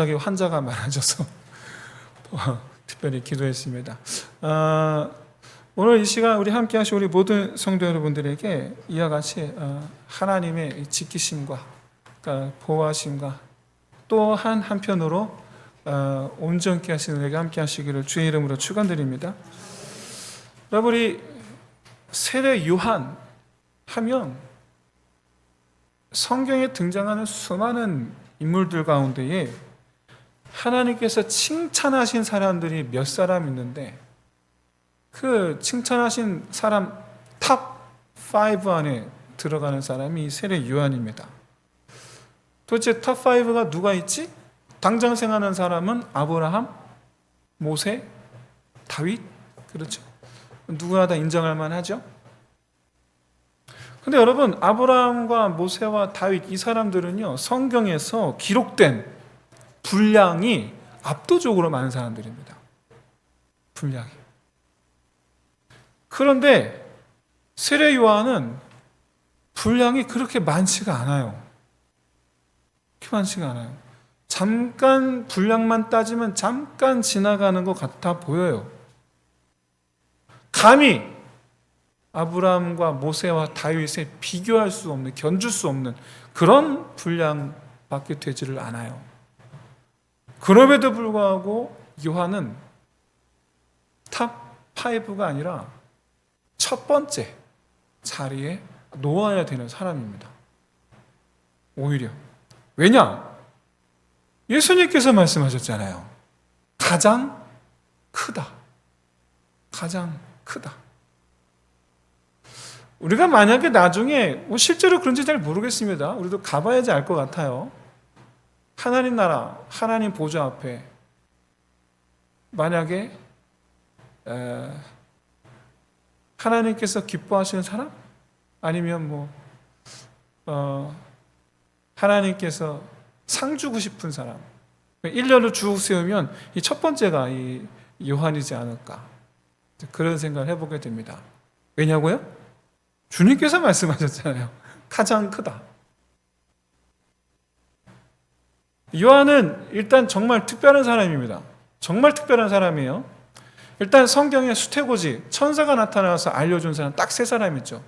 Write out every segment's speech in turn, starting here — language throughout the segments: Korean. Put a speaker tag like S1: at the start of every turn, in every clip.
S1: 갑자기 환자가 많아져서 특별히 기도했습니다. 오늘 이 시간 우리 함께 하신 우리 모든 성도 여러분들에게 이와 같이 하나님의 지키심과 보호하심과 또 한편으로 온전케 하시는 은혜가 함께 하시기를 주의 이름으로 축원드립니다. 여러분, 우리 세례 요한 하면 성경에 등장하는 수많은 인물들 가운데에 하나님께서 칭찬하신 사람들이 몇 사람 있는데 그 칭찬하신 사람 탑5 안에 들어가는 사람이 세례 요한입니다. 도대체 탑5가 누가 있지? 당장 생각하는 사람은 아브라함, 모세, 다윗, 그렇죠? 누구나 다 인정할 만하죠? 근데 여러분, 아브라함과 모세와 다윗 이 사람들은요, 성경에서 기록된 분량이 압도적으로 많은 사람들입니다. 분량이. 그런데 세례 요한은 분량이 그렇게 많지가 않아요. 그렇게 많지가 않아요. 잠깐 분량만 따지면 잠깐 지나가는 것 같아 보여요. 감히 아브라함과 모세와 다윗에 비교할 수 없는, 견줄 수 없는 그런 분량밖에 되지를 않아요. 그럼에도 불구하고 요한은 탑5가 아니라 첫 번째 자리에 놓아야 되는 사람입니다. 오히려. 왜냐? 예수님께서 말씀하셨잖아요. 가장 크다. 가장 크다. 우리가 만약에 나중에 실제로 그런지 잘 모르겠습니다. 우리도 가봐야지 알 것 같아요. 하나님 나라, 하나님 보좌 앞에 만약에 하나님께서 기뻐하시는 사람? 아니면 하나님께서 상 주고 싶은 사람, 1년을 쭉 세우면 이 첫 번째가 이 요한이지 않을까, 그런 생각을 해보게 됩니다. 왜냐고요? 주님께서 말씀하셨잖아요. 가장 크다. 요한은 일단 정말 특별한 사람입니다. 정말 특별한 사람이에요. 일단 성경에 수태고지, 천사가 나타나서 알려준 사람 딱 세 사람 있죠.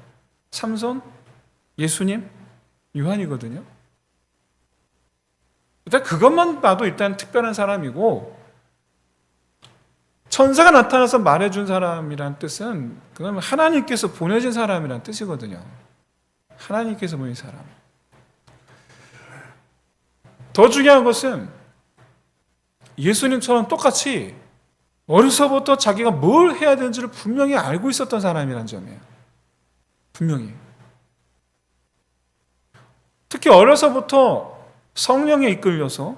S1: 삼손, 예수님, 요한이거든요. 일단 그것만 봐도 일단 특별한 사람이고, 천사가 나타나서 말해준 사람이란 뜻은 그건 하나님께서 보내신 사람이란 뜻이거든요. 하나님께서 보낸 사람. 더 중요한 것은 예수님처럼 똑같이 어려서부터 자기가 뭘 해야 되는지를 분명히 알고 있었던 사람이란 점이에요. 분명히. 특히 어려서부터 성령에 이끌려서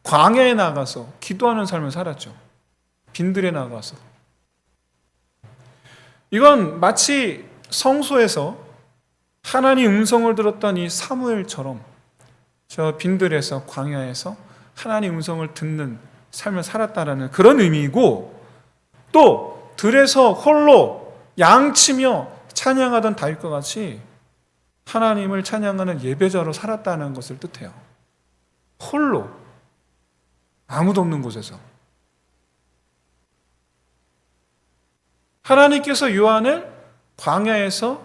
S1: 광야에 나가서 기도하는 삶을 살았죠. 빈들에 나가서. 이건 마치 성소에서 하나님 음성을 들었던 이 사무엘처럼 저 빈들에서 광야에서 하나님 음성을 듣는 삶을 살았다라는 그런 의미이고, 또 들에서 홀로 양치며 찬양하던 다윗과 같이 하나님을 찬양하는 예배자로 살았다는 것을 뜻해요. 홀로, 아무도 없는 곳에서. 하나님께서 요한을 광야에서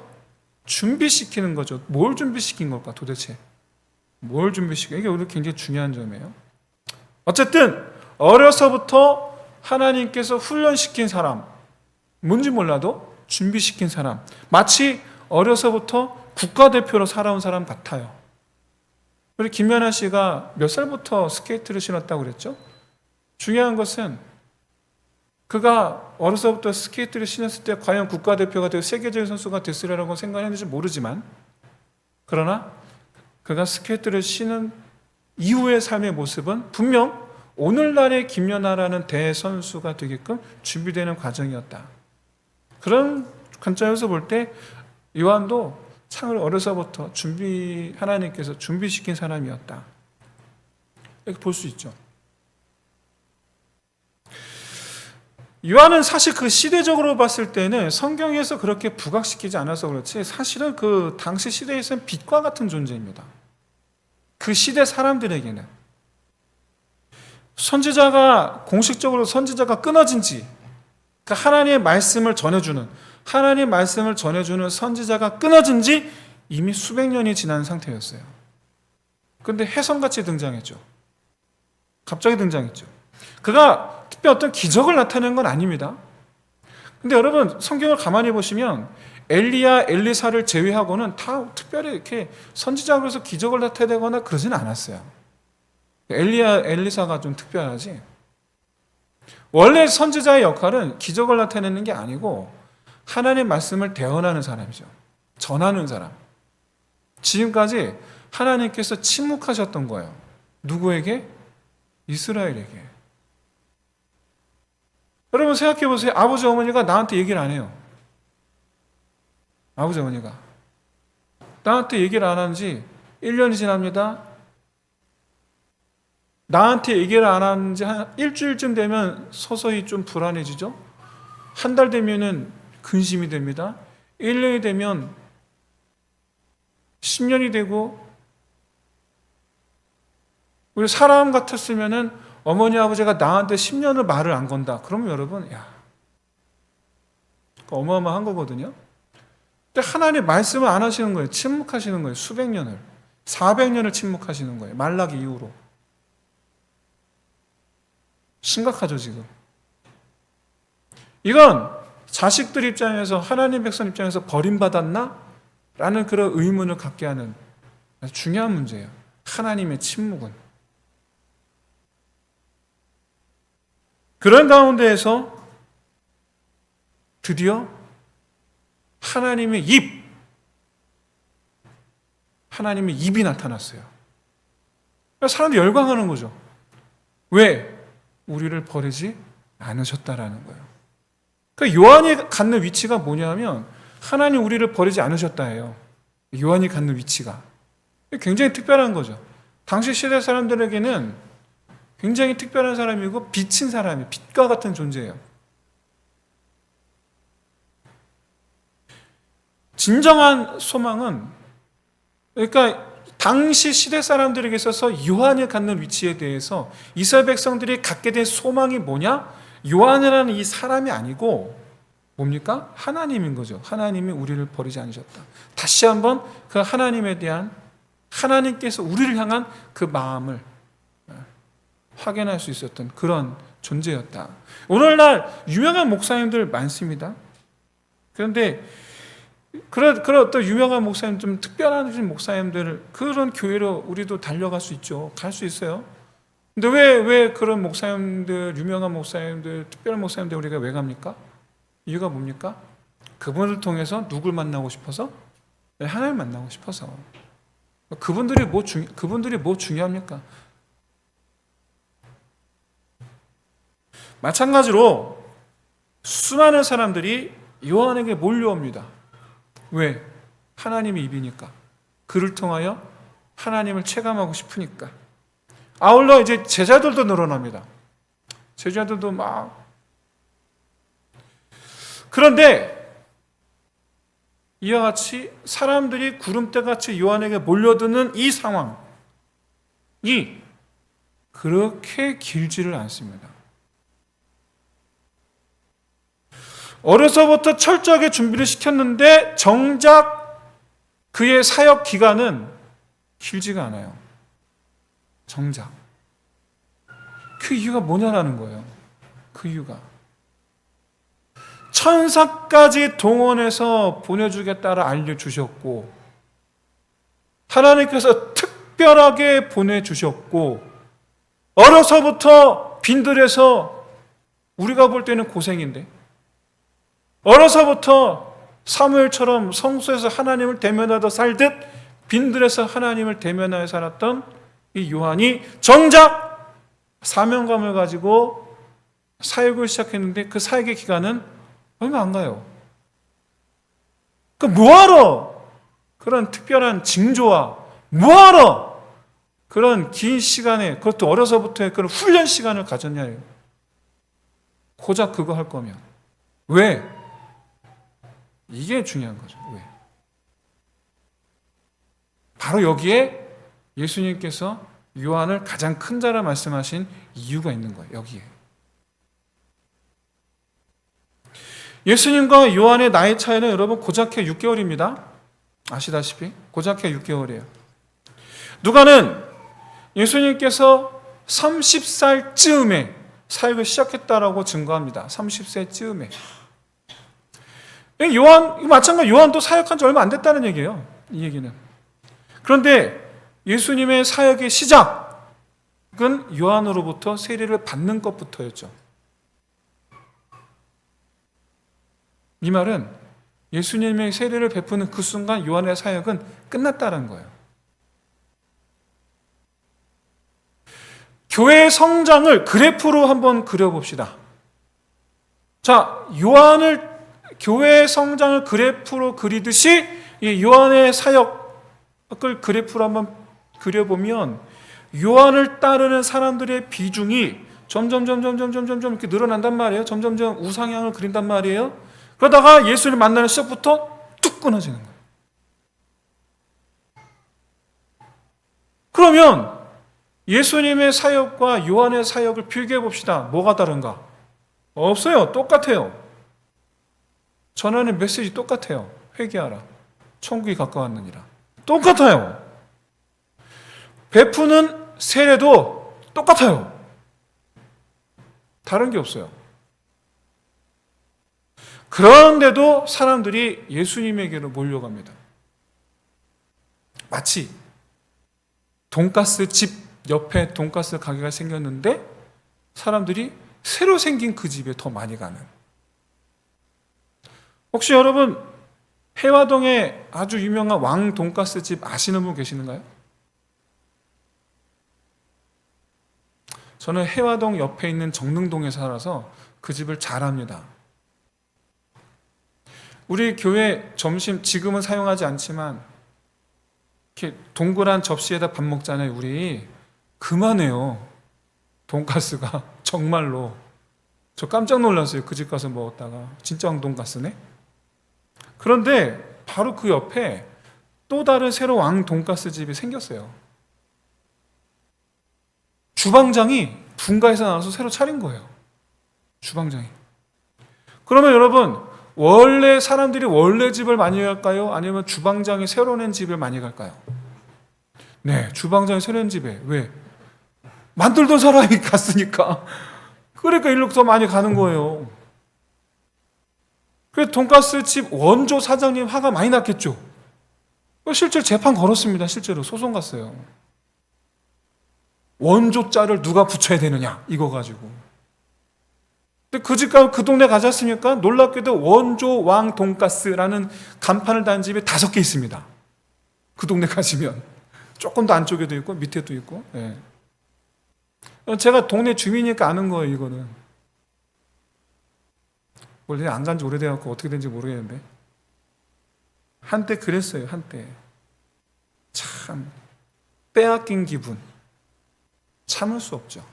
S1: 준비시키는 거죠. 뭘 준비시킨 걸까 도대체? 뭘 준비시켜? 이게 오늘 굉장히 중요한 점이에요. 어쨌든 어려서부터 하나님께서 훈련시킨 사람, 뭔지 몰라도 준비시킨 사람, 마치 어려서부터 국가대표로 살아온 사람 같아요. 우리 김연아 씨가 몇 살부터 스케이트를 신었다고 그랬죠? 중요한 것은 그가 어려서부터 스케이트를 신었을 때 과연 국가대표가 되고 세계적인 선수가 됐으리라고 생각했는지 모르지만, 그러나 그가 스케이트를 신은 이후의 삶의 모습은 분명 오늘날의 김연아라는 대선수가 되게끔 준비되는 과정이었다. 그런 관점에서 볼 때 요한도 참 어려서부터 하나님께서 준비시킨 사람이었다. 이렇게 볼 수 있죠. 요한은 사실 그 시대적으로 봤을 때는 성경에서 그렇게 부각시키지 않아서 그렇지, 사실은 그 당시 시대에서는 빛과 같은 존재입니다. 그 시대 사람들에게는. 선지자가 공식적으로 선지자가 끊어진 지, 그러니까 하나님의 말씀을 전해주는 선지자가 끊어진 지 이미 수백 년이 지난 상태였어요. 그런데 혜성같이 등장했죠. 갑자기 등장했죠. 그가 특별히 어떤 기적을 나타낸 건 아닙니다. 근데 여러분 성경을 가만히 보시면 엘리야, 엘리사를 제외하고는 다 특별히 이렇게 선지자로서 기적을 나타내거나 그러진 않았어요. 엘리야, 엘리사가 좀 특별하지. 원래 선지자의 역할은 기적을 나타내는 게 아니고 하나님의 말씀을 대언하는 사람이죠. 전하는 사람. 지금까지 하나님께서 침묵하셨던 거예요. 누구에게? 이스라엘에게. 여러분 생각해 보세요. 아버지 어머니가 나한테 얘기를 안 해요. 아버지 어머니가 나한테 얘기를 안 하는지 1년이 지납니다. 나한테 얘기를 안 하는지 한 일주일쯤 되면 서서히 좀 불안해지죠. 한 달 되면은 근심이 됩니다. 1년이 되면 10년이 되고, 우리 사람 같았으면은 어머니 아버지가 나한테 10년을 말을 안 건다. 그러면 여러분, 어마어마한 거거든요. 근데 하나님 말씀을 안 하시는 거예요. 침묵하시는 거예요. 수백 년을. 400년을 침묵하시는 거예요. 말라기 이후로. 심각하죠, 지금. 이건 자식들 입장에서, 하나님 백성 입장에서 버림받았나? 라는 그런 의문을 갖게 하는 아주 중요한 문제예요. 하나님의 침묵은. 그런 가운데에서 드디어 하나님의 입이 나타났어요. 사람들이 열광하는 거죠. 왜? 우리를 버리지 않으셨다라는 거예요. 그러니까 요한이 갖는 위치가 뭐냐면 하나님 우리를 버리지 않으셨다예요. 요한이 갖는 위치가 굉장히 특별한 거죠. 당시 시대 사람들에게는 굉장히 특별한 사람이고 빛인 사람이 빛과 같은 존재예요. 진정한 소망은, 그러니까 당시 시대 사람들에게 있어서 요한이 갖는 위치에 대해서 이스라엘 백성들이 갖게 된 소망이 뭐냐? 요한이라는 이 사람이 아니고 뭡니까? 하나님인 거죠. 하나님이 우리를 버리지 않으셨다. 다시 한번 그 하나님에 대한, 하나님께서 우리를 향한 그 마음을 확인할 수 있었던 그런 존재였다. 오늘날 유명한 목사님들 많습니다. 그런데 그런 어떤 유명한 목사님, 좀 특별한 목사님들, 그런 교회로 우리도 달려갈 수 있죠. 갈 수 있어요. 근데 왜 그런 목사님들, 유명한 목사님들, 특별한 목사님들 우리가 왜 갑니까? 이유가 뭡니까? 그분을 통해서 누굴 만나고 싶어서? 하나님 만나고 싶어서. 그분들이 뭐 중요합니까? 마찬가지로 수많은 사람들이 요한에게 몰려옵니다. 왜? 하나님의 입이니까. 그를 통하여 하나님을 체감하고 싶으니까. 아울러 이제 제자들도 늘어납니다. 제자들도 막. 그런데 이와 같이 사람들이 구름대같이 요한에게 몰려드는 이 상황이 그렇게 길지를 않습니다. 어려서부터 철저하게 준비를 시켰는데 정작 그의 사역 기간은 길지가 않아요. 정작. 그 이유가 뭐냐라는 거예요. 그 이유가. 천사까지 동원해서 보내주겠다라 알려주셨고, 하나님께서 특별하게 보내주셨고, 어려서부터 빈들에서, 우리가 볼 때는 고생인데, 어려서부터 사무엘처럼 성소에서 하나님을 대면하다 살듯 빈들에서 하나님을 대면하여 살았던 이 요한이 정작 사명감을 가지고 사역을 시작했는데 그 사역의 기간은 얼마 안 가요. 그 뭐하러 그런 특별한 징조와 뭐하러 그런 긴 시간에, 그것도 어려서부터의 그런 훈련 시간을 가졌냐요. 고작 그거 할 거면. 왜? 이게 중요한 거죠. 왜? 바로 여기에 예수님께서 요한을 가장 큰 자라 말씀하신 이유가 있는 거예요. 여기에. 예수님과 요한의 나이 차이는 여러분 고작해 6개월입니다. 아시다시피 고작해 6개월이에요. 누가는 예수님께서 30살쯤에 사역을 시작했다라고 증거합니다. 30세쯤에. 요한, 마찬가지로 요한도 사역한 지 얼마 안 됐다는 얘기예요. 이 얘기는. 그런데 예수님의 사역의 시작은 요한으로부터 세례를 받는 것부터였죠. 이 말은 예수님의 세례를 베푸는 그 순간 요한의 사역은 끝났다는 거예요. 교회의 성장을 그래프로 한번 그려봅시다. 자, 교회의 성장을 그래프로 그리듯이 이 요한의 사역을 그래프로 한번 그려보면 요한을 따르는 사람들의 비중이 점점 이렇게 늘어난단 말이에요. 점점 우상향을 그린단 말이에요. 그러다가 예수를 만나는 시작부터 뚝 끊어지는 거예요. 그러면 예수님의 사역과 요한의 사역을 비교해 봅시다. 뭐가 다른가? 없어요. 똑같아요. 전하는 메시지 똑같아요. 회개하라. 천국이 가까웠느니라. 똑같아요. 베푸는 세례도 똑같아요. 다른 게 없어요. 그런데도 사람들이 예수님에게로 몰려갑니다. 마치 돈가스 집 옆에 돈가스 가게가 생겼는데 사람들이 새로 생긴 그 집에 더 많이 가는. 혹시 여러분 해화동에 아주 유명한 왕 돈가스 집 아시는 분 계시는가요? 저는 해화동 옆에 있는 정릉동에 살아서 그 집을 잘 압니다. 우리 교회 점심 지금은 사용하지 않지만 이렇게 동그란 접시에다 밥 먹잖아요. 우리 그만해요. 돈가스가 정말로 저 깜짝 놀랐어요. 그 집 가서 먹었다가 진짜 왕 돈가스네. 그런데 바로 그 옆에 또 다른 새로 왕 돈가스 집이 생겼어요. 주방장이 분가에서 나와서 새로 차린 거예요. 주방장이. 그러면 여러분 원래 사람들이 원래 집을 많이 갈까요? 아니면 주방장이 새로 낸 집을 많이 갈까요? 네, 주방장이 새로 낸 집에. 왜? 만들던 사람이 갔으니까. 그러니까 일로 더 많이 가는 거예요. 그래서 돈가스 집 원조 사장님 화가 많이 났겠죠. 실제로 재판 걸었습니다. 실제로 소송 갔어요. 원조자를 누가 붙여야 되느냐 이거 가지고. 근데 그 집가 그 동네 가지 않습니까? 놀랍게도 원조 왕 돈가스라는 간판을 단 집이 5개 있습니다. 그 동네 가시면 조금 더 안쪽에도 있고 밑에도 있고. 네. 제가 동네 주민이니까 아는 거예요. 이거는 원래 안 간 지 오래돼갖고 어떻게 된지 모르겠는데 한때 그랬어요. 한때 참 빼앗긴 기분 참을 수 없죠.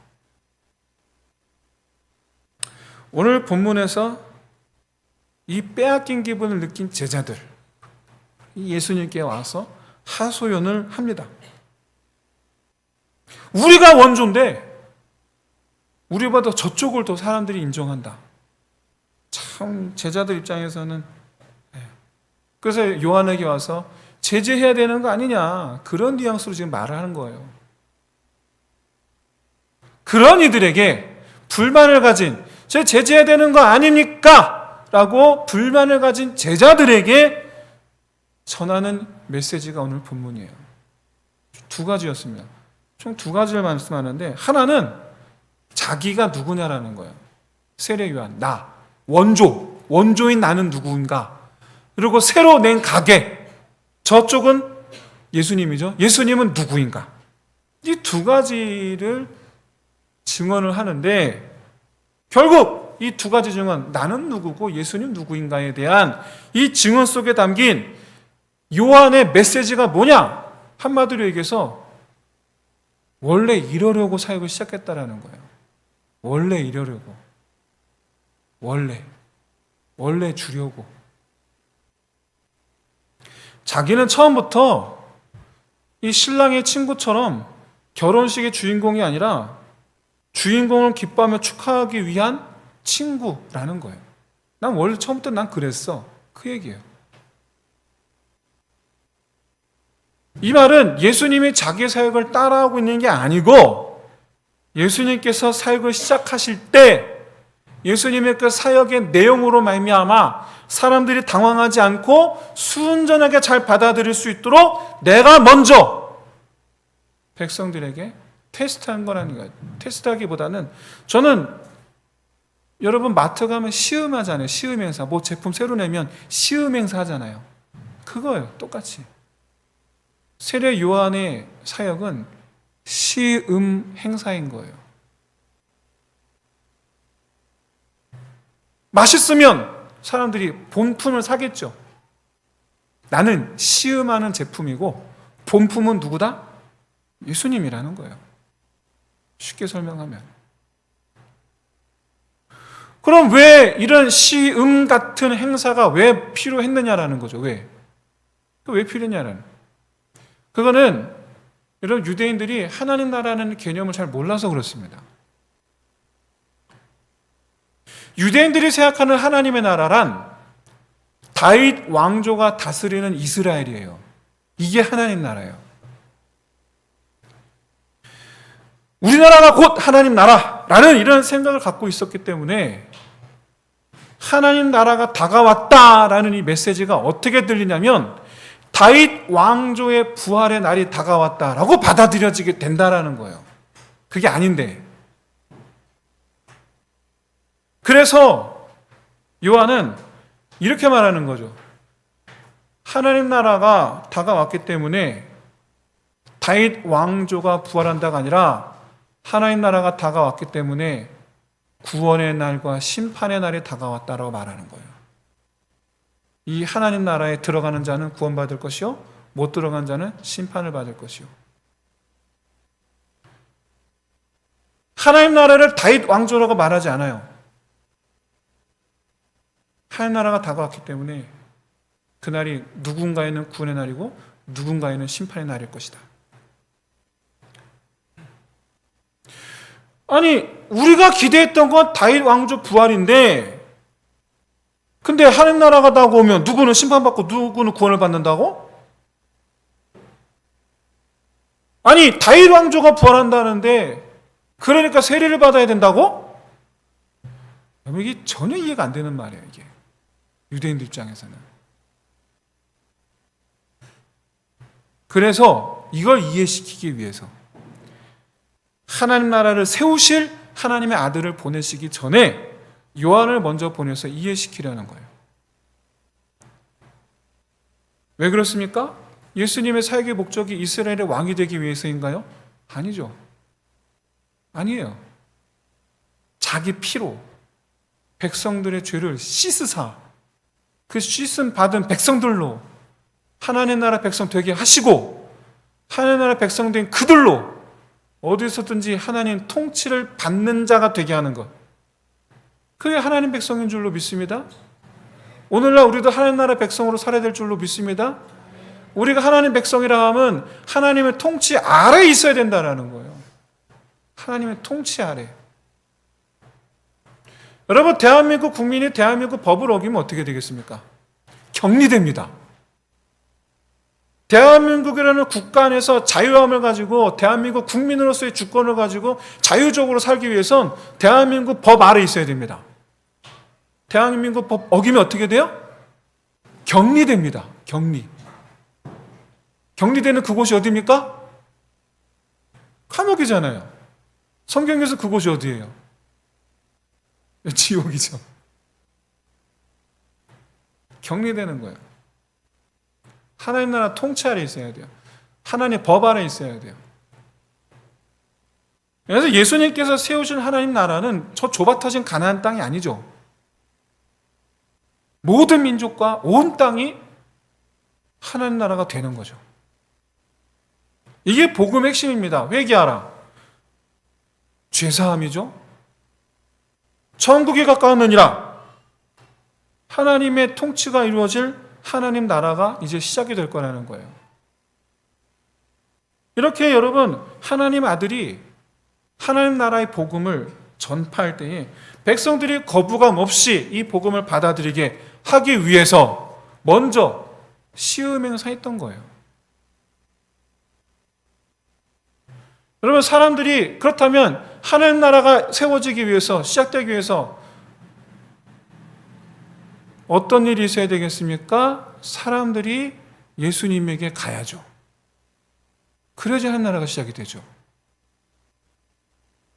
S1: 오늘 본문에서 이 빼앗긴 기분을 느낀 제자들 예수님께 와서 하소연을 합니다. 우리가 원조인데 우리보다 저쪽을 더 사람들이 인정한다. 참 제자들 입장에서는. 그래서 요한에게 와서 제재해야 되는 거 아니냐 그런 뉘앙스로 지금 말을 하는 거예요. 그런 이들에게 불만을 가진 제재해야 되는 거 아닙니까? 라고 불만을 가진 제자들에게 전하는 메시지가 오늘 본문이에요. 2가지였습니다. 총 2가지를 말씀하는데 하나는 자기가 누구냐라는 거예요. 세례 요한, 나, 원조인 나는 누구인가? 그리고 새로 낸 가게, 저쪽은 예수님이죠. 예수님은 누구인가? 이 2가지를 증언을 하는데 결국 이 2가지 증언, 나는 누구고 예수님 누구인가에 대한 이 증언 속에 담긴 요한의 메시지가 뭐냐? 한마디로 얘기해서 원래 이러려고 사역을 시작했다라는 거예요. 원래 이러려고. 원래 주려고. 자기는 처음부터 이 신랑의 친구처럼 결혼식의 주인공이 아니라 주인공을 기뻐하며 축하하기 위한 친구라는 거예요. 난 원래 처음부터 난 그랬어. 그 얘기예요. 이 말은 예수님이 자기 사역을 따라하고 있는 게 아니고 예수님께서 사역을 시작하실 때 예수님의 그 사역의 내용으로 말미암아 사람들이 당황하지 않고 순전하게 잘 받아들일 수 있도록 내가 먼저 백성들에게 테스트한 거라는 거예요. 테스트하기보다는 저는 여러분 마트 가면 시음 하잖아요. 시음 행사. 뭐 제품 새로 내면 시음 행사 하잖아요. 그거예요. 똑같이. 세례 요한의 사역은 시음 행사인 거예요. 맛있으면 사람들이 본품을 사겠죠. 나는 시음하는 제품이고 본품은 누구다? 예수님이라는 거예요. 쉽게 설명하면. 그럼 왜 이런 시음 같은 행사가 왜 필요했느냐라는 거죠. 왜 필요했냐라는. 그거는 여러분 유대인들이 하나님 나라는 개념을 잘 몰라서 그렇습니다. 유대인들이 생각하는 하나님의 나라란 다윗 왕조가 다스리는 이스라엘이에요. 이게 하나님 나라예요. 우리나라가 곧 하나님 나라라는 이런 생각을 갖고 있었기 때문에 하나님 나라가 다가왔다라는 이 메시지가 어떻게 들리냐면 다윗 왕조의 부활의 날이 다가왔다라고 받아들여지게 된다라는 거예요. 그게 아닌데. 그래서 요한은 이렇게 말하는 거죠. 하나님 나라가 다가왔기 때문에 다윗 왕조가 부활한다가 아니라 하나님 나라가 다가왔기 때문에 구원의 날과 심판의 날이 다가왔다라고 말하는 거예요. 이 하나님 나라에 들어가는 자는 구원받을 것이요 못 들어간 자는 심판을 받을 것이요. 하나님 나라를 다윗 왕조라고 말하지 않아요. 하나님 나라가 다가왔기 때문에 그날이 누군가에는 구원의 날이고 누군가에는 심판의 날일 것이다. 아니 우리가 기대했던 건 다윗 왕조 부활인데 근데 하나님 나라가 다가오면 누구는 심판받고 누구는 구원을 받는다고? 아니 다윗 왕조가 부활한다는데 그러니까 세례를 받아야 된다고? 이게 전혀 이해가 안 되는 말이에요. 이게 유대인들 입장에서는. 그래서 이걸 이해시키기 위해서 하나님 나라를 세우실 하나님의 아들을 보내시기 전에 요한을 먼저 보내서 이해시키려는 거예요. 왜 그렇습니까? 예수님의 사역의 목적이 이스라엘의 왕이 되기 위해서인가요? 아니죠. 아니에요. 자기 피로 백성들의 죄를 씻으사 그 씻음 받은 백성들로 하나님 나라 백성 되게 하시고 하나님 나라 백성 된 그들로 어디서든지 하나님 통치를 받는 자가 되게 하는 것. 그게 하나님 백성인 줄로 믿습니다. 오늘날 우리도 하나님 나라 백성으로 살아야 될 줄로 믿습니다. 우리가 하나님 백성이라 하면 하나님의 통치 아래에 있어야 된다는 거예요. 하나님의 통치 아래. 여러분 대한민국 국민이 대한민국 법을 어기면 어떻게 되겠습니까? 격리됩니다. 대한민국이라는 국가 안에서 자유함을 가지고 대한민국 국민으로서의 주권을 가지고 자유적으로 살기 위해선 대한민국 법 아래에 있어야 됩니다. 대한민국 법 어기면 어떻게 돼요? 격리됩니다. 격리되는 그곳이 어디입니까? 감옥이잖아요. 성경에서 그곳이 어디예요? 지옥이죠. 격리되는 거예요. 하나님 나라 통치 아래 있어야 돼요. 하나님의 법 아래 있어야 돼요. 그래서 예수님께서 세우신 하나님 나라는 저 좁아터진 가나안 땅이 아니죠. 모든 민족과 온 땅이 하나님 나라가 되는 거죠. 이게 복음의 핵심입니다. 회개하라. 죄사함이죠. 천국이 가까웠느니라. 하나님의 통치가 이루어질 하나님 나라가 이제 시작이 될 거라는 거예요. 이렇게 여러분, 하나님 아들이 하나님 나라의 복음을 전파할 때에 백성들이 거부감 없이 이 복음을 받아들이게 하기 위해서 먼저 시음행사했던 거예요. 여러분, 사람들이 그렇다면 하나님 나라가 세워지기 위해서, 시작되기 위해서 어떤 일이 있어야 되겠습니까? 사람들이 예수님에게 가야죠. 그래야지 하나님 나라가 시작이 되죠.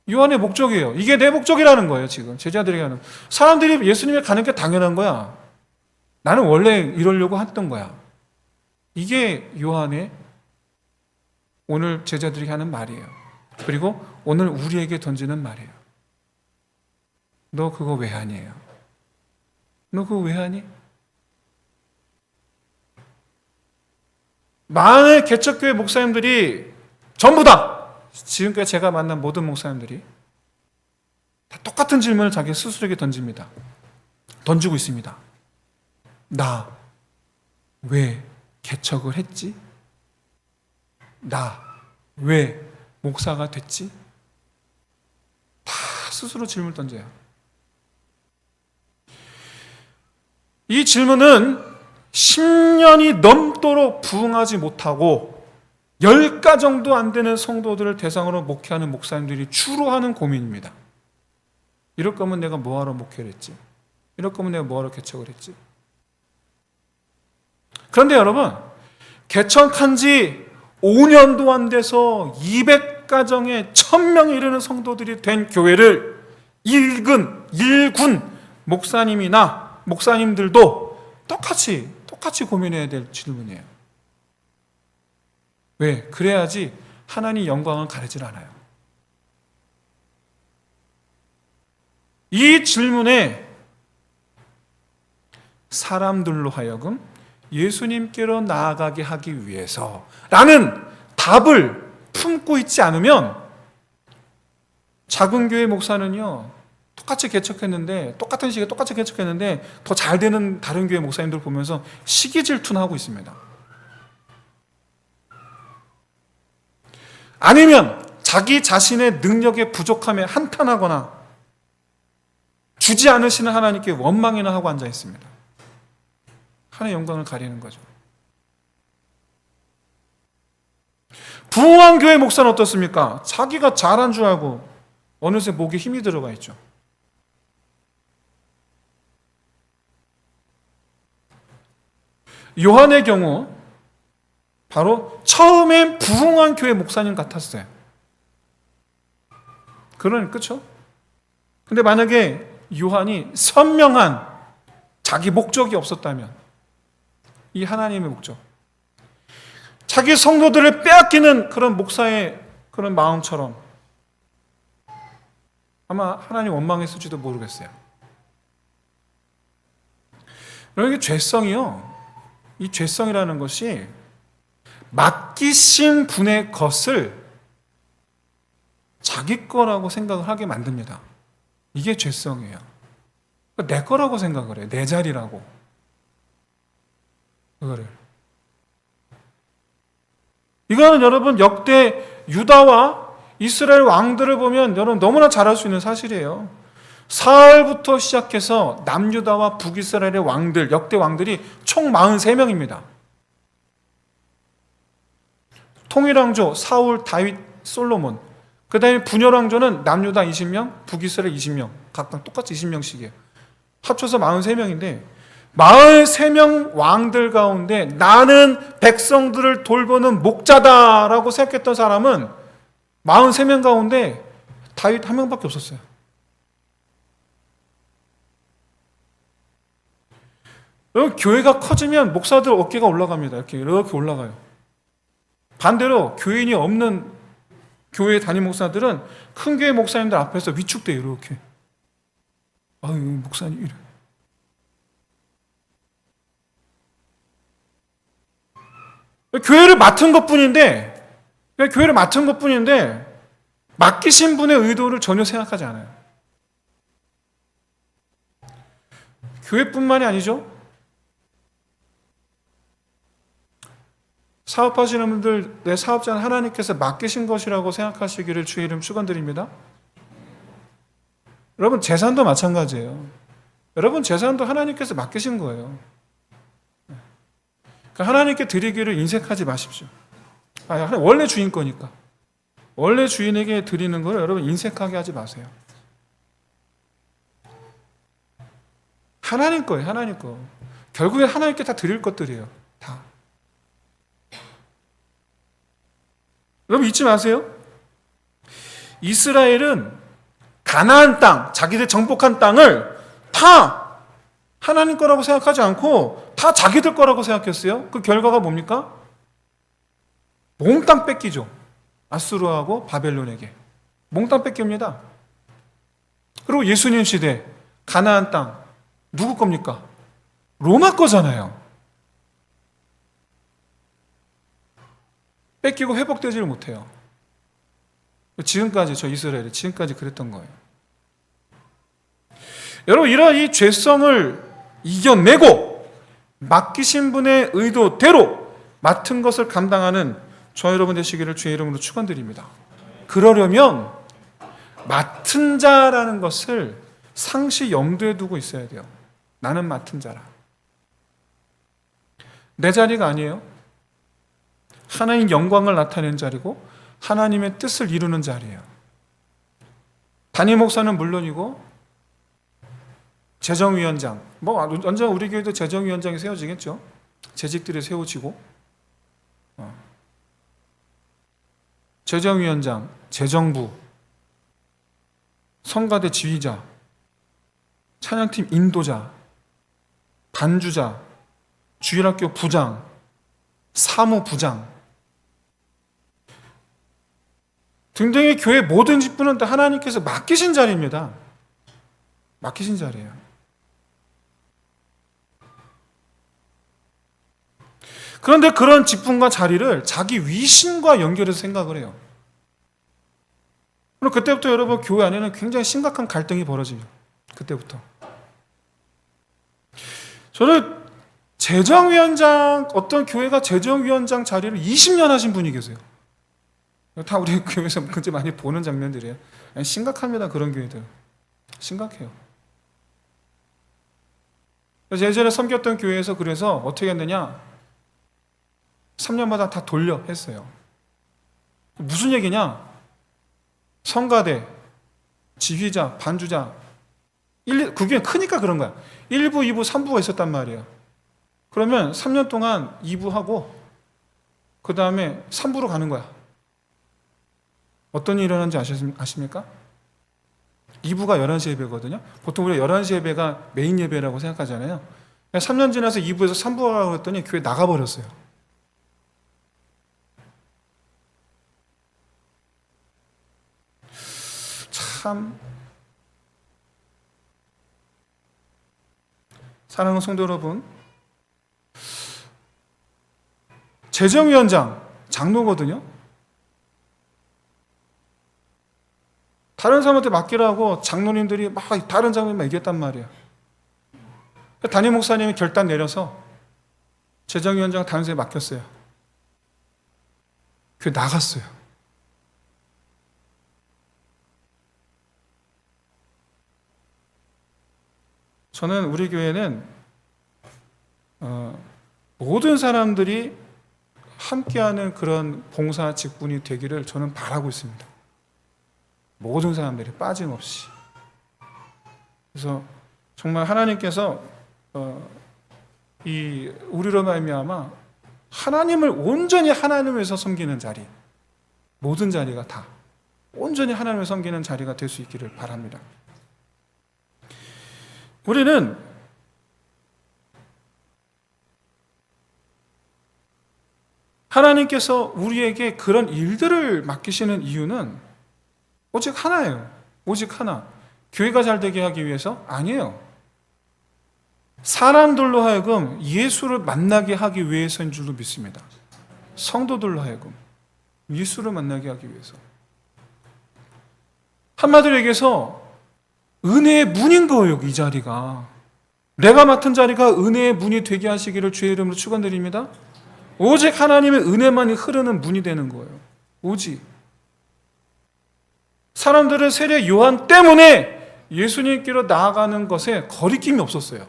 S1: 요한의 목적이에요. 이게 내 목적이라는 거예요. 지금 제자들에게 하는, 사람들이 예수님에 가는 게 당연한 거야. 나는 원래 이러려고 했던 거야. 이게 요한의 오늘 제자들에게 하는 말이에요. 그리고 오늘 우리에게 던지는 말이에요. 너 그거 왜 하니에요? 너 그거 왜 하니? 많은 개척교회 목사님들이 전부 다, 지금까지 제가 만난 모든 목사님들이 다 똑같은 질문을 자기 스스로에게 던집니다. 던지고 있습니다. 나 왜 개척을 했지? 나 왜 목사가 됐지? 다 스스로 질문을 던져요. 이 질문은 10년이 넘도록 부응하지 못하고 10가정도 안 되는 성도들을 대상으로 목회하는 목사님들이 주로 하는 고민입니다. 이럴 거면 내가 뭐하러 목회를 했지? 이럴 거면 내가 뭐하러 개척을 했지? 그런데 여러분, 개척한 지 5년도 안 돼서 200가정에 1000명에 이르는 성도들이 된 교회를 일군 목사님이나 목사님들도 똑같이 고민해야 될 질문이에요. 왜? 그래야지 하나님 영광을 가리질 않아요. 이 질문에 사람들로 하여금 예수님께로 나아가게 하기 위해서라는 답을 품고 있지 않으면 작은 교회 목사는요, 똑같이 개척했는데, 똑같은 시기에 똑같이 개척했는데 더 잘 되는 다른 교회 목사님들 보면서 시기 질투나 하고 있습니다. 아니면 자기 자신의 능력의 부족함에 한탄하거나 주지 않으시는 하나님께 원망이나 하고 앉아 있습니다. 하나님의 영광을 가리는 거죠. 부흥한 교회 목사는 어떻습니까? 자기가 잘한 줄 알고 어느새 목에 힘이 들어가 있죠. 요한의 경우 바로 처음엔 부흥한 교회 목사님 같았어요. 그렇죠? 근데 만약에 요한이 선명한 자기 목적이 없었다면, 이 하나님의 목적, 자기 성도들을 빼앗기는 그런 목사의 그런 마음처럼 아마 하나님 원망했을지도 모르겠어요. 여러분, 이게 죄성이요, 이 죄성이라는 것이 맡기신 분의 것을 자기 거라고 생각을 하게 만듭니다. 이게 죄성이에요. 내 거라고 생각을 해요. 내 자리라고. 그거를. 이거는 여러분, 역대 유다와 이스라엘 왕들을 보면 여러분 너무나 잘 알 수 있는 사실이에요. 사울부터 시작해서 남유다와 북이스라엘의 왕들, 역대 왕들이 총 43명입니다. 통일왕조 사울, 다윗, 솔로몬. 그 다음에 분열왕조는 남유다 20명, 북이스라엘 20명. 각각 똑같이 20명씩이에요. 합쳐서 43명인데 43명 왕들 가운데 나는 백성들을 돌보는 목자다라고 생각했던 사람은 43명 가운데 다윗 한 명밖에 없었어요. 여러분, 교회가 커지면 목사들 어깨가 올라갑니다. 이렇게 올라가요. 반대로 교인이 없는 교회 담임 목사들은 큰 교회 목사님들 앞에서 위축돼요. 이렇게. 아유, 목사님 이래. 교회를 맡은 것뿐인데 맡기신 분의 의도를 전혀 생각하지 않아요. 교회뿐만이 아니죠. 사업하시는 분들, 내 사업자는 하나님께서 맡기신 것이라고 생각하시기를 주의 이름 축원드립니다. 여러분, 재산도 마찬가지예요. 여러분, 재산도 하나님께서 맡기신 거예요. 그러니까 하나님께 드리기를 인색하지 마십시오. 원래 주인 거니까. 원래 주인에게 드리는 걸 여러분 인색하게 하지 마세요. 하나님 거예요, 하나님 거. 결국엔 하나님께 다 드릴 것들이에요. 다. 여러분 잊지 마세요. 이스라엘은 가나안 땅, 자기들 정복한 땅을 다 하나님 거라고 생각하지 않고 다 자기들 거라고 생각했어요. 그 결과가 뭡니까? 몽땅 뺏기죠. 아수르하고 바벨론에게. 몽땅 뺏깁니다. 그리고 예수님 시대 가나안 땅 누구 겁니까? 로마 거잖아요. 뺏기고 회복되지를 못해요. 지금까지, 저 이스라엘이 지금까지 그랬던 거예요. 여러분, 이러한 이 죄성을 이겨내고 맡기신 분의 의도대로 맡은 것을 감당하는 저 여러분 되시기를 주의 이름으로 축원드립니다. 그러려면 맡은 자라는 것을 상시 염두에 두고 있어야 돼요. 나는 맡은 자라. 내 자리가 아니에요. 하나님 영광을 나타내는 자리고 하나님의 뜻을 이루는 자리예요. 담임 목사는 물론이고 재정위원장, 언젠가 우리 교회도 재정위원장이 세워지겠죠. 재직들이 세워지고 재정위원장, 재정부, 성가대 지휘자, 찬양팀 인도자, 반주자, 주일학교 부장, 사무부장 등등의 교회 모든 직분은 다 하나님께서 맡기신 자리입니다. 맡기신 자리예요. 그런데 그런 직분과 자리를 자기 위신과 연결해서 생각을 해요. 그럼 그때부터 여러분 교회 안에는 굉장히 심각한 갈등이 벌어져요. 그때부터. 저는 재정위원장, 어떤 교회가 재정위원장 자리를 20년 하신 분이 계세요. 다 우리 교회에서 굉장히 많이 보는 장면들이에요. 심각합니다. 그런 교회들. 심각해요. 그래서 예전에 섬겼던 교회에서 그래서 어떻게 했느냐, 3년마다 다 돌려 했어요. 무슨 얘기냐, 성가대, 지휘자, 반주자, 그게 크니까 그런 거야. 1부, 2부, 3부가 있었단 말이에요. 그러면 3년 동안 2부 하고 그 다음에 3부로 가는 거야. 어떤 일이 일어나는지 아십니까? 2부가 11시 예배거든요. 보통 우리가 11시 예배가 메인 예배라고 생각하잖아요. 3년 지나서 2부에서 3부가 가고 그랬더니 교회 나가버렸어요. 참, 사랑하는 성도 여러분, 재정위원장, 장로거든요. 다른 사람한테 맡기라고 장로님들이 막 다른 장로님만 얘기했단 말이에요. 담임 목사님이 결단 내려서 재정위원장 다른 사람에 맡겼어요. 교회 나갔어요. 저는 우리 교회는 모든 사람들이 함께하는 그런 봉사 직분이 되기를 저는 바라고 있습니다. 모든 사람들이 빠짐없이. 그래서 정말 하나님께서 이 우리로 말미암아 하나님을 온전히 하나님을 위해서 섬기는 자리, 모든 자리가 다 온전히 하나님을 섬기는 자리가 될 수 있기를 바랍니다. 우리는 하나님께서 우리에게 그런 일들을 맡기시는 이유는 오직 하나예요. 오직 하나. 교회가 잘 되게 하기 위해서? 아니에요. 사람들로 하여금 예수를 만나게 하기 위해서인 줄로 믿습니다. 성도들로 하여금 예수를 만나게 하기 위해서. 한마디로 얘기해서 은혜의 문인 거예요. 이 자리가. 내가 맡은 자리가 은혜의 문이 되게 하시기를 주의 이름으로 축원드립니다. 오직 하나님의 은혜만이 흐르는 문이 되는 거예요. 오직. 사람들은 세례 요한 때문에 예수님께로 나아가는 것에 거리낌이 없었어요.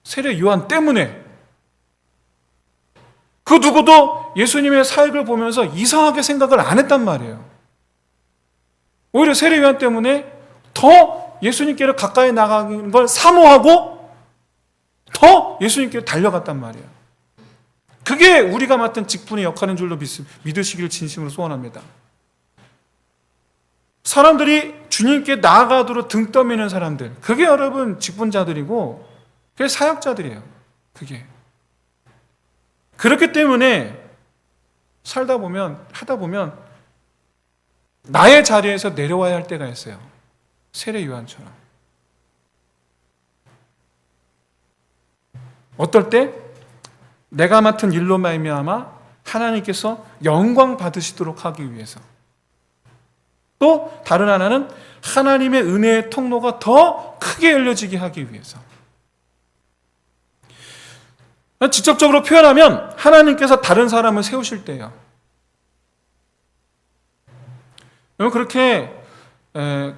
S1: 세례 요한 때문에. 그 누구도 예수님의 사역을 보면서 이상하게 생각을 안 했단 말이에요. 오히려 세례 요한 때문에 더 예수님께로 가까이 나가는 걸 사모하고 더 예수님께로 달려갔단 말이에요. 그게 우리가 맡은 직분의 역할인 줄로 믿으시기를 진심으로 소원합니다. 사람들이 주님께 나아가도록 등 떠미는 사람들, 그게 여러분 직분자들이고 그게 사역자들이에요. 그게. 그렇기 때문에 하다 보면 나의 자리에서 내려와야 할 때가 있어요. 세례 요한처럼. 어떨 때? 내가 맡은 일로 말미암아 하나님께서 영광 받으시도록 하기 위해서. 또 다른 하나는 하나님의 은혜의 통로가 더 크게 열려지게 하기 위해서. 직접적으로 표현하면 하나님께서 다른 사람을 세우실 때예요. 그렇게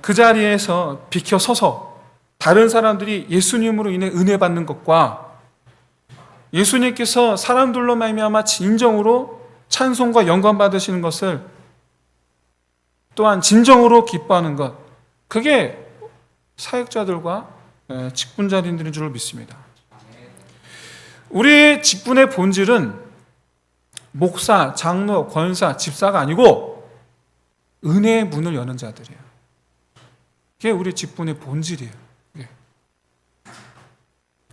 S1: 그 자리에서 비켜서서 다른 사람들이 예수님으로 인해 은혜 받는 것과 예수님께서 사람들로 말미암아 진정으로 찬송과 영광 받으시는 것을 또한 진정으로 기뻐하는 것, 그게 사역자들과 직분자들인 줄로 믿습니다. 우리의 직분의 본질은 목사, 장로, 권사, 집사가 아니고 은혜의 문을 여는 자들이에요. 그게 우리 직분의 본질이에요.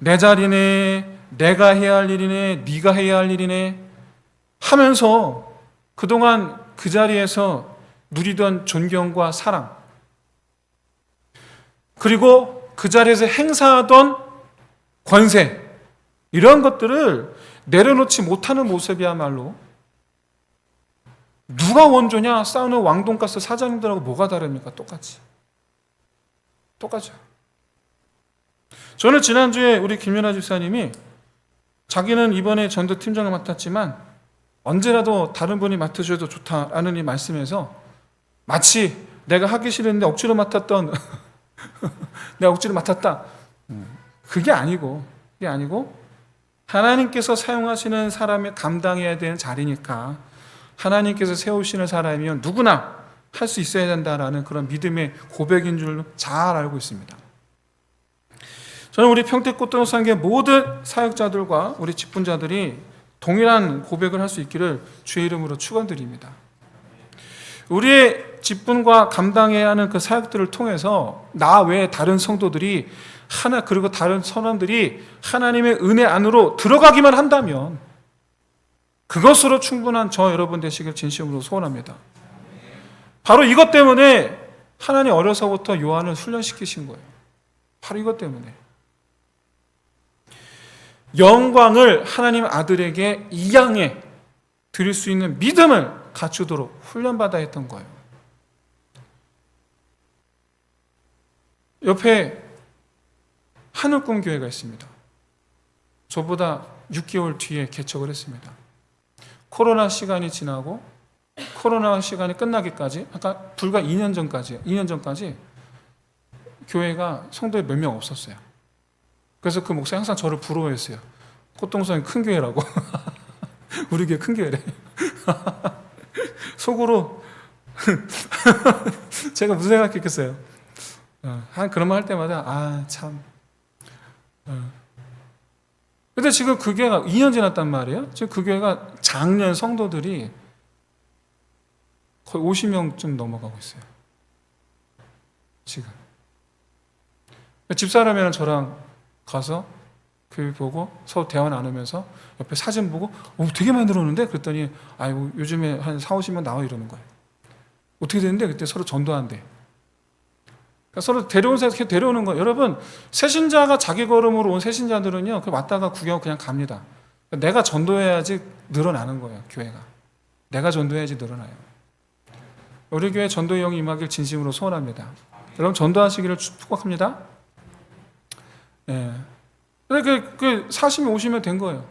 S1: 내 자리네, 내가 해야 할 일이네, 네가 해야 할 일이네 하면서 그동안 그 자리에서 누리던 존경과 사랑, 그리고 그 자리에서 행사하던 권세, 이런 것들을 내려놓지 못하는 모습이야말로 누가 원조냐? 싸우는 왕돈가스 사장님들하고 뭐가 다릅니까? 똑같죠. 저는 지난주에 우리 김연아 집사님이 자기는 이번에 전도팀장을 맡았지만 언제라도 다른 분이 맡으셔도 좋다라는 이 말씀에서 마치 내가 하기 싫은데 억지로 맡았던 내가 억지로 맡았다. 그게 아니고 하나님께서 사용하시는 사람이 감당해야 되는 자리니까 하나님께서 세우시는 사람이면 누구나 할 수 있어야 된다라는 그런 믿음의 고백인 줄 잘 알고 있습니다. 저는 우리 평택꽃동산교회 모든 사역자들과 우리 직분자들이 동일한 고백을 할 수 있기를 주의 이름으로 축원드립니다. 우리의 직분과 감당해야 하는 그 사역들을 통해서 나 외에 다른 성도들이 그리고 다른 사람들이 하나님의 은혜 안으로 들어가기만 한다면 그것으로 충분한 저 여러분 되시길 진심으로 소원합니다. 바로 이것 때문에 하나님 어려서부터 요한을 훈련시키신 거예요. 바로 이것 때문에. 영광을 하나님 아들에게 이양해 드릴 수 있는 믿음을 갖추도록 훈련받아야 했던 거예요. 옆에 하늘꿈 교회가 있습니다. 저보다 6개월 뒤에 개척을 했습니다. 코로나 시간이 지나고 코로나 시간이 끝나기까지 아까 불과 2년 전까지 교회가 성도에 몇 명 없었어요. 그래서 그 목사님 항상 저를 부러워했어요. 꽃동산이 큰 교회라고. 우리 교회 큰 교회래. 속으로 제가 무슨 생각했겠어요. 그런 말 할 때마다 참. 근데 지금 그 교회가 2년 지났단 말이에요. 지금 그 교회가 작년 성도들이 거의 50명쯤 넘어가고 있어요. 지금. 집사람이랑 저랑 가서 교회 보고 서로 대화 나누면서 옆에 사진 보고 되게 많이 늘었는데 그랬더니 요즘에 한 4, 50명 나와 이러는 거예요. 어떻게 됐는데 그때 서로 전도한대. 그러니까 서로 데려오는 거예요. 여러분, 새신자가 자기 걸음으로 온 새신자들은요, 왔다가 구경 그냥 갑니다. 내가 전도해야지 늘어나는 거예요, 교회가. 내가 전도해야지 늘어나요. 우리 교회 전도의 영이 임하길 진심으로 소원합니다. 여러분 전도하시기를 축복합니다. 예. 근데 그 40명 50명 된 거예요.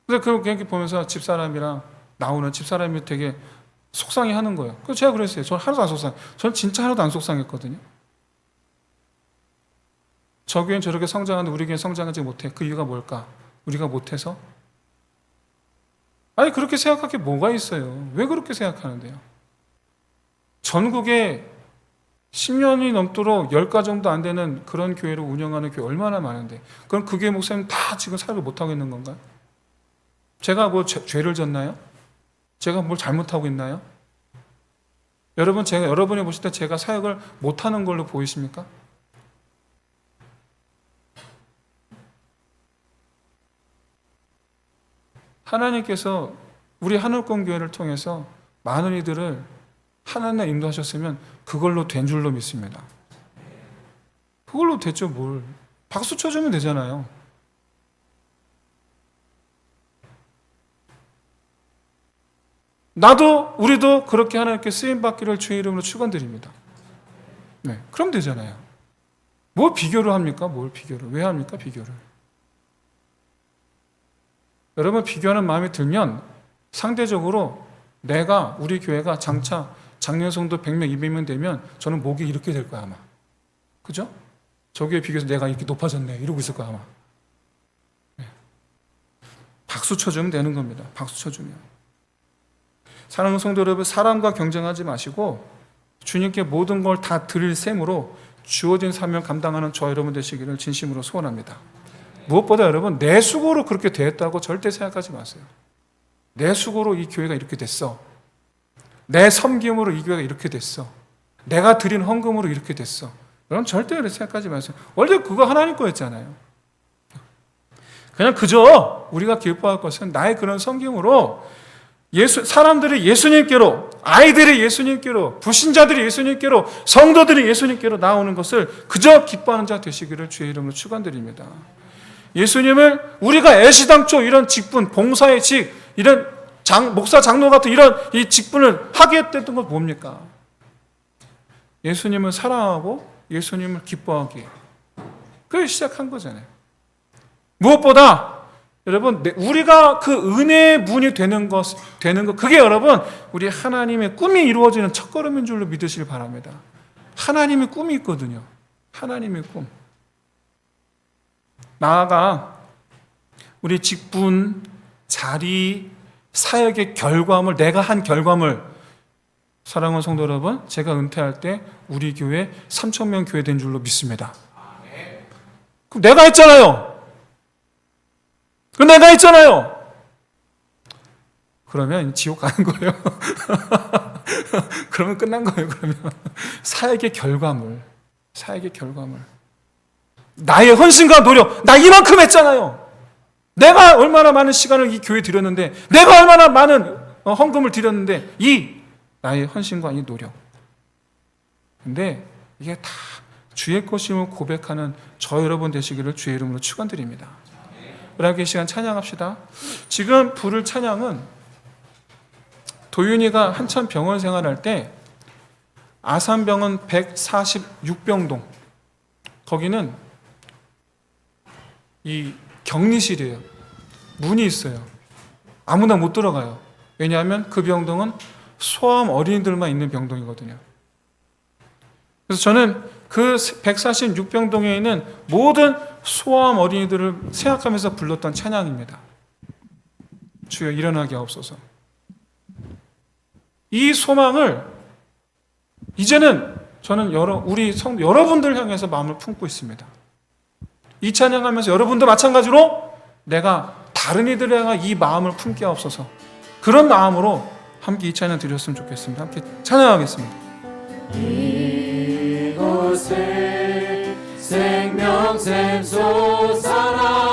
S1: 근데 그걸 그렇게 보면서 집사람이랑 나오는 집사람이 되게 속상해 하는 거예요. 그래서 제가 그랬어요. 저는 하나도 안 속상해. 저는 진짜 하나도 안 속상했거든요. 저 교회는 저렇게 성장하는데 우리 교회는 성장하지 못해. 그 이유가 뭘까? 우리가 못해서? 아니, 그렇게 생각할 게 뭐가 있어요? 왜 그렇게 생각하는데요? 전국에 10년이 넘도록 10가 정도 안 되는 그런 교회를 운영하는 교회 얼마나 많은데, 그럼 그 교회 목사님 다 지금 사역을 못하고 있는 건가요? 제가 뭐 죄를 졌나요? 제가 뭘 잘못하고 있나요? 여러분, 여러분이 보실 때 제가 사역을 못하는 걸로 보이십니까? 하나님께서 우리 하늘권 교회를 통해서 많은 이들을 하나님에 인도하셨으면 그걸로 된 줄로 믿습니다. 그걸로 됐죠, 뭘. 박수 쳐주면 되잖아요. 나도 우리도 그렇게 하나님께 쓰임받기를 주의 이름으로 축원드립니다. 네, 그럼 되잖아요. 뭘 비교를 합니까? 뭘 비교를? 왜 합니까? 비교를? 여러분, 비교하는 마음이 들면 상대적으로 내가, 우리 교회가 장차 작년 성도 100명, 200명 되면 저는 목이 이렇게 될 거야, 아마. 그죠? 저 교회 비교해서 내가 이렇게 높아졌네, 이러고 있을 거야, 아마. 네. 박수 쳐주면 되는 겁니다. 박수 쳐주면. 사랑하는 성도 여러분, 사람과 경쟁하지 마시고 주님께 모든 걸 다 드릴 셈으로 주어진 사명 감당하는 저 여러분 되시기를 진심으로 소원합니다. 무엇보다 여러분, 내 수고로 그렇게 되었다고 절대 생각하지 마세요. 내 수고로 이 교회가 이렇게 됐어. 내 섬김으로 이 교회가 이렇게 됐어. 내가 드린 헌금으로 이렇게 됐어. 여러분, 절대 그렇게 생각하지 마세요. 원래 그거 하나님 거였잖아요. 그냥 그저 우리가 기뻐할 것은 나의 그런 섬김으로 사람들이 예수님께로, 아이들이 예수님께로, 불신자들이 예수님께로, 성도들이 예수님께로 나오는 것을 그저 기뻐하는 자 되시기를 주의 이름으로 축원드립니다. 예수님을 우리가 애시당초 이런 직분, 봉사의 직, 이런 목사, 장로 같은 이런 이 직분을 하게 했던 건 뭡니까? 예수님을 사랑하고 예수님을 기뻐하기. 그게 시작한 거잖아요. 무엇보다 여러분, 우리가 그 은혜의 문이 되는 것, 그게 여러분, 우리 하나님의 꿈이 이루어지는 첫걸음인 줄로 믿으시길 바랍니다. 하나님의 꿈이 있거든요. 하나님의 꿈. 나아가 우리 직분, 자리, 사역의 결과물, 내가 한 결과물, 사랑하는 성도 여러분, 제가 은퇴할 때 우리 교회 3,000명 교회 된 줄로 믿습니다. 그럼 내가 했잖아요. 그러면 지옥 가는 거예요. 그러면 끝난 거예요. 그러면 사역의 결과물. 나의 헌신과 노력, 나 이만큼 했잖아요. 내가 얼마나 많은 시간을 이 교회에 들였는데, 내가 얼마나 많은 헌금을 드렸는데, 이 나의 헌신과 이 노력. 근데 이게 다 주의 것임을 고백하는 저 여러분 되시기를 주의 이름으로 축원드립니다. 우리 시간 찬양합시다. 지금 부를 찬양은 도윤이가 한참 병원 생활할 때 아산병원 146병동, 거기는 이 격리실이에요. 문이 있어요. 아무나 못 들어가요. 왜냐하면 그 병동은 소아암 어린이들만 있는 병동이거든요. 그래서 저는 그 146병동에 있는 모든 소아암 어린이들을 생각하면서 불렀던 찬양입니다. 주여 일어나게 하옵소서. 이 소망을 이제는 저는 우리 여러분들 향해서 마음을 품고 있습니다. 이 찬양하면서 여러분도 마찬가지로 내가 다른 이들을 향한 이 마음을 품게 하옵소서. 그런 마음으로 함께 이 찬양 드렸으면 좋겠습니다. 함께 찬양하겠습니다.
S2: 이곳에 생명샘 솟아나